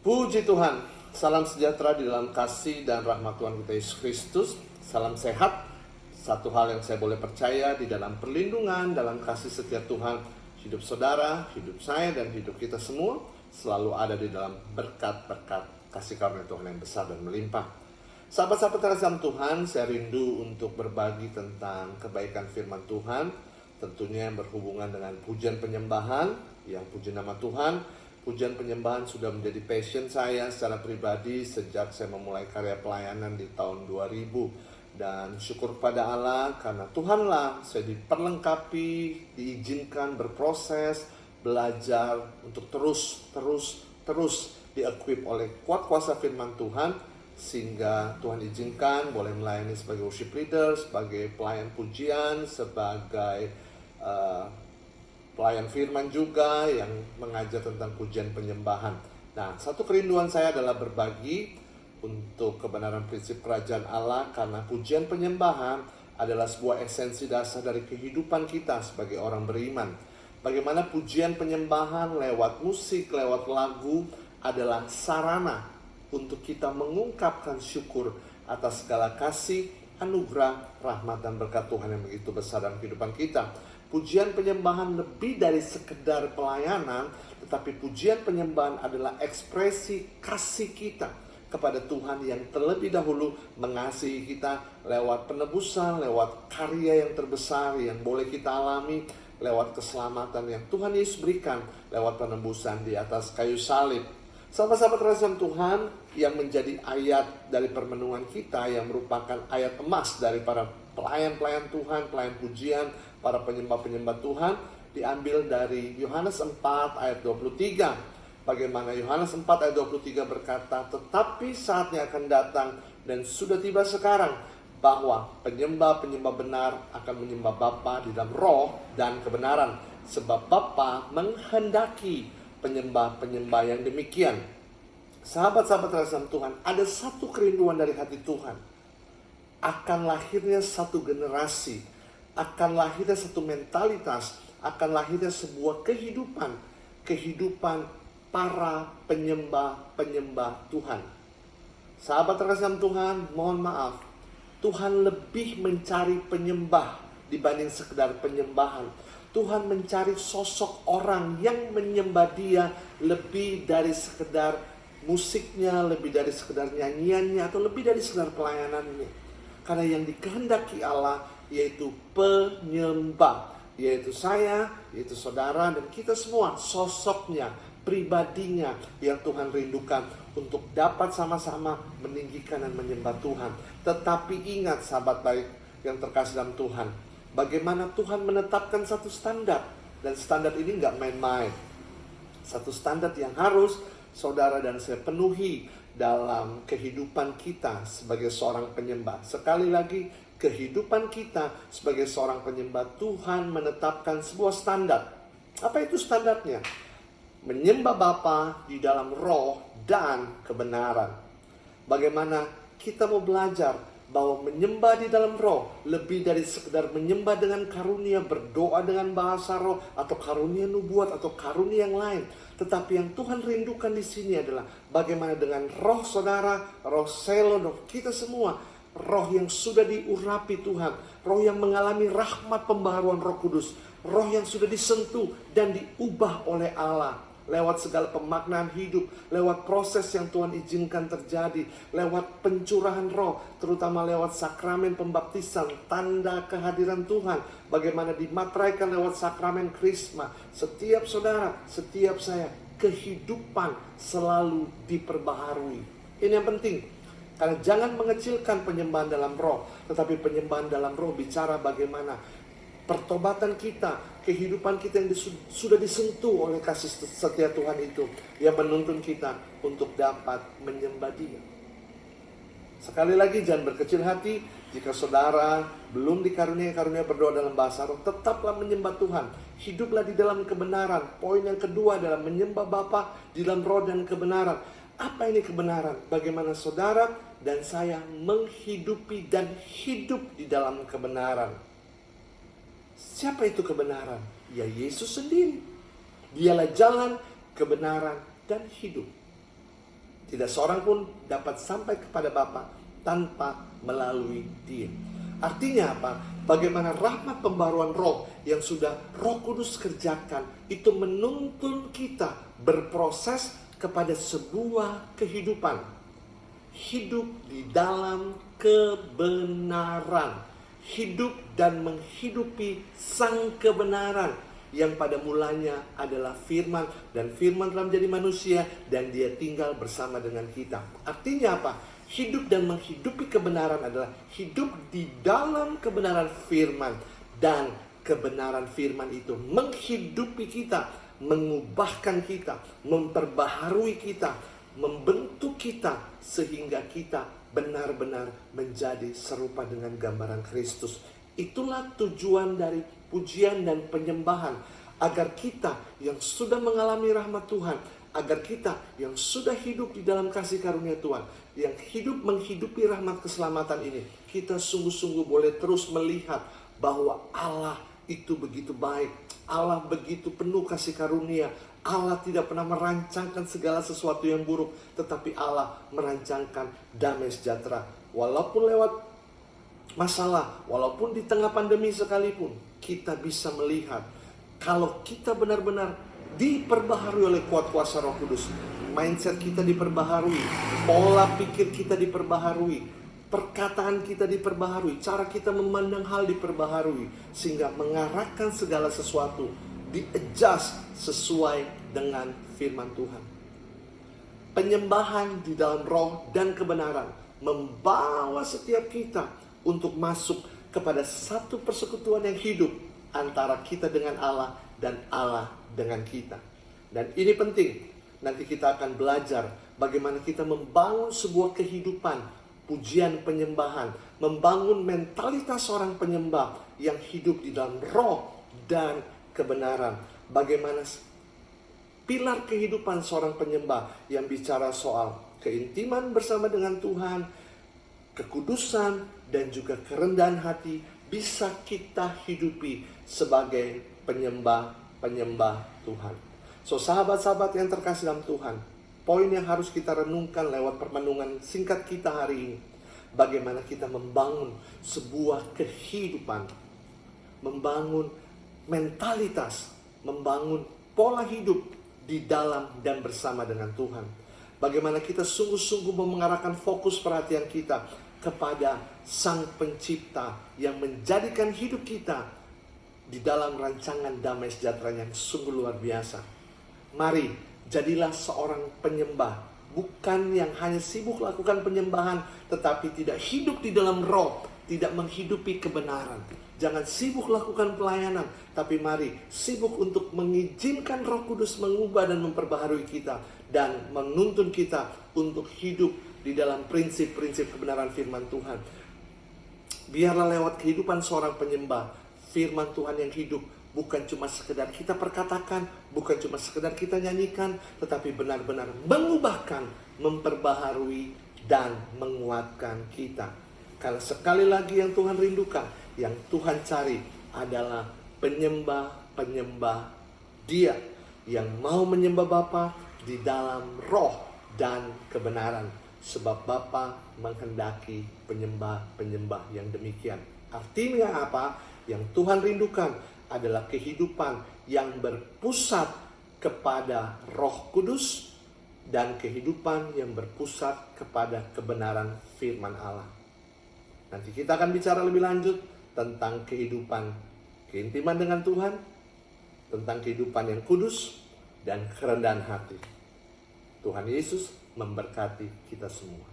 Puji Tuhan, salam sejahtera di dalam kasih dan rahmat Tuhan kita Yesus Kristus. Salam sehat. Satu hal yang saya boleh percaya, di dalam perlindungan, dalam kasih setia Tuhan, hidup saudara, hidup saya, dan hidup kita semua selalu ada di dalam berkat-berkat kasih karunia Tuhan yang besar dan melimpah. Sahabat-sahabat terkasih Tuhan, saya rindu untuk berbagi tentang kebaikan firman Tuhan, tentunya yang berhubungan dengan pujian penyembahan, yang puji nama Tuhan. Pujian penyembahan sudah menjadi passion saya secara pribadi sejak saya memulai karya pelayanan di tahun 2000. Dan syukur kepada Allah karena Tuhanlah saya diperlengkapi, diizinkan berproses, belajar untuk terus di-equip oleh kuat kuasa firman Tuhan, sehingga Tuhan izinkan boleh melayani sebagai worship leader, sebagai pelayan pujian, sebagai pelayan firman juga yang mengajar tentang pujian penyembahan. Nah, satu kerinduan saya adalah berbagi untuk kebenaran prinsip kerajaan Allah, karena pujian penyembahan adalah sebuah esensi dasar dari kehidupan kita sebagai orang beriman. Bagaimana pujian penyembahan lewat musik, lewat lagu adalah sarana untuk kita mengungkapkan syukur atas segala kasih, anugerah, rahmat, dan berkat Tuhan yang begitu besar dalam kehidupan kita. Pujian penyembahan lebih dari sekedar pelayanan, tetapi pujian penyembahan adalah ekspresi kasih kita kepada Tuhan yang terlebih dahulu mengasihi kita lewat penebusan, lewat karya yang terbesar yang boleh kita alami, lewat keselamatan yang Tuhan Yesus berikan, lewat penebusan di atas kayu salib. Sahabat-sahabat terkasih Tuhan, yang menjadi ayat dari permenungan kita, yang merupakan ayat emas dari para pelayan-pelayan Tuhan, pelayan pujian, para penyembah-penyembah Tuhan, diambil dari Yohanes 4 ayat 23. Bagaimana Yohanes 4 ayat 23 berkata, "Tetapi saatnya akan datang dan sudah tiba sekarang, bahwa penyembah-penyembah benar akan menyembah Bapa di dalam roh dan kebenaran, sebab Bapa menghendaki penyembah-penyembah yang demikian." Sahabat-sahabat terkasih Tuhan, ada satu kerinduan dari hati Tuhan, akan lahirnya satu generasi, akan lahirnya satu mentalitas, akan lahirnya sebuah kehidupan para penyembah-penyembah Tuhan. Sahabat terkasih Tuhan, mohon maaf, Tuhan lebih mencari penyembah dibanding sekedar penyembahan. Tuhan mencari sosok orang yang menyembah Dia lebih dari sekedar musiknya, lebih dari sekedar nyanyiannya, atau lebih dari sekedar pelayanannya. Karena yang dikehendaki Allah yaitu penyembah, yaitu saya, yaitu saudara, dan kita semua, sosoknya, pribadinya yang Tuhan rindukan untuk dapat sama-sama meninggikan dan menyembah Tuhan. Tetapi ingat sahabat baik yang terkasih dalam Tuhan, bagaimana Tuhan menetapkan satu standar, dan standar ini gak main-main. Satu standar yang harus saudara dan saya penuhi dalam kehidupan kita sebagai seorang penyembah. Sekali lagi, kehidupan kita sebagai seorang penyembah, Tuhan menetapkan sebuah standar. Apa itu standarnya? Menyembah Bapa di dalam roh dan kebenaran. Bagaimana kita mau belajar bahwa menyembah di dalam roh lebih dari sekedar menyembah dengan karunia, berdoa dengan bahasa roh, atau karunia nubuat, atau karunia yang lain. Tetapi yang Tuhan rindukan di sini adalah bagaimana dengan roh saudara, roh Selon, kita semua, roh yang sudah diurapi Tuhan, roh yang mengalami rahmat pembaharuan Roh Kudus, roh yang sudah disentuh dan diubah oleh Allah lewat segala pemaknaan hidup, lewat proses yang Tuhan izinkan terjadi, lewat pencurahan roh, terutama lewat sakramen pembaptisan, tanda kehadiran Tuhan, bagaimana dimateraikan lewat sakramen krisma. Setiap saudara, setiap saya, kehidupan selalu diperbaharui. Ini yang penting. Karena jangan mengecilkan penyembahan dalam roh, tetapi penyembahan dalam roh bicara bagaimana pertobatan kita, kehidupan kita yang sudah disentuh oleh kasih setia Tuhan itu, yang menuntun kita untuk dapat menyembah Dia. Sekali lagi, jangan berkecil hati. Jika saudara belum dikaruniai karunia berdoa dalam bahasa roh, tetaplah menyembah Tuhan. Hiduplah di dalam kebenaran. Poin yang kedua adalah menyembah Bapa di dalam roh dan kebenaran. Apa ini kebenaran? Bagaimana saudara dan saya menghidupi dan hidup di dalam kebenaran. Siapa itu kebenaran? Ya Yesus sendiri. Dialah jalan, kebenaran, dan hidup. Tidak seorang pun dapat sampai kepada Bapa tanpa melalui Dia. Artinya apa? Bagaimana rahmat pembaruan roh yang sudah Roh Kudus kerjakan itu menuntun kita berproses kepada sebuah kehidupan. Hidup di dalam kebenaran. Hidup dan menghidupi sang kebenaran yang pada mulanya adalah firman, dan firman telah menjadi manusia dan dia tinggal bersama dengan kita. Artinya apa? Hidup dan menghidupi kebenaran adalah hidup di dalam kebenaran firman, dan kebenaran firman itu menghidupi kita, mengubahkan kita, memperbaharui kita, membentuk kita sehingga kita benar-benar menjadi serupa dengan gambaran Kristus. Itulah tujuan dari pujian dan penyembahan, agar kita yang sudah mengalami rahmat Tuhan, agar kita yang sudah hidup di dalam kasih karunia Tuhan, yang hidup menghidupi rahmat keselamatan ini, kita sungguh-sungguh boleh terus melihat bahwa Allah itu begitu baik, Allah begitu penuh kasih karunia. Allah tidak pernah merancangkan segala sesuatu yang buruk, tetapi Allah merancangkan damai sejahtera. Walaupun lewat masalah, walaupun di tengah pandemi sekalipun, kita bisa melihat kalau kita benar-benar diperbaharui oleh kuat kuasa Roh Kudus, mindset kita diperbaharui, pola pikir kita diperbaharui, perkataan kita diperbaharui, cara kita memandang hal diperbaharui, sehingga mengarahkan segala sesuatu di-adjust sesuai dengan firman Tuhan. Penyembahan di dalam roh dan kebenaran membawa setiap kita untuk masuk kepada satu persekutuan yang hidup antara kita dengan Allah dan Allah dengan kita. Dan ini penting. Nanti kita akan belajar bagaimana kita membangun sebuah kehidupan pujian penyembahan, membangun mentalitas seorang penyembah yang hidup di dalam roh dan kebenaran. Bagaimana pilar kehidupan seorang penyembah yang bicara soal keintiman bersama dengan Tuhan, kekudusan, dan juga kerendahan hati bisa kita hidupi sebagai penyembah Tuhan. So, sahabat-sahabat yang terkasih dalam Tuhan, poin yang harus kita renungkan lewat permenungan singkat kita hari ini, bagaimana kita membangun sebuah kehidupan, membangun mentalitas, membangun pola hidup di dalam dan bersama dengan Tuhan. Bagaimana kita sungguh-sungguh mengarahkan fokus perhatian kita kepada Sang Pencipta yang menjadikan hidup kita di dalam rancangan damai sejahtera yang sungguh luar biasa. Mari, jadilah seorang penyembah, bukan yang hanya sibuk lakukan penyembahan, tetapi tidak hidup di dalam roh, tidak menghidupi kebenaran. Jangan sibuk lakukan pelayanan, tapi mari sibuk untuk mengizinkan Roh Kudus mengubah dan memperbaharui kita, dan menuntun kita untuk hidup di dalam prinsip-prinsip kebenaran firman Tuhan. Biarlah lewat kehidupan seorang penyembah, firman Tuhan yang hidup bukan cuma sekedar kita perkatakan, bukan cuma sekedar kita nyanyikan, tetapi benar-benar mengubahkan, memperbaharui, dan menguatkan kita. Karena sekali lagi yang Tuhan rindukan, yang Tuhan cari adalah penyembah-penyembah Dia yang mau menyembah Bapa di dalam roh dan kebenaran. Sebab Bapa menghendaki penyembah-penyembah yang demikian. Artinya apa? Yang Tuhan rindukan adalah kehidupan yang berpusat kepada Roh Kudus dan kehidupan yang berpusat kepada kebenaran firman Allah. Nanti kita akan bicara lebih lanjut tentang kehidupan keintiman dengan Tuhan, tentang kehidupan yang kudus dan kerendahan hati. Tuhan Yesus memberkati kita semua.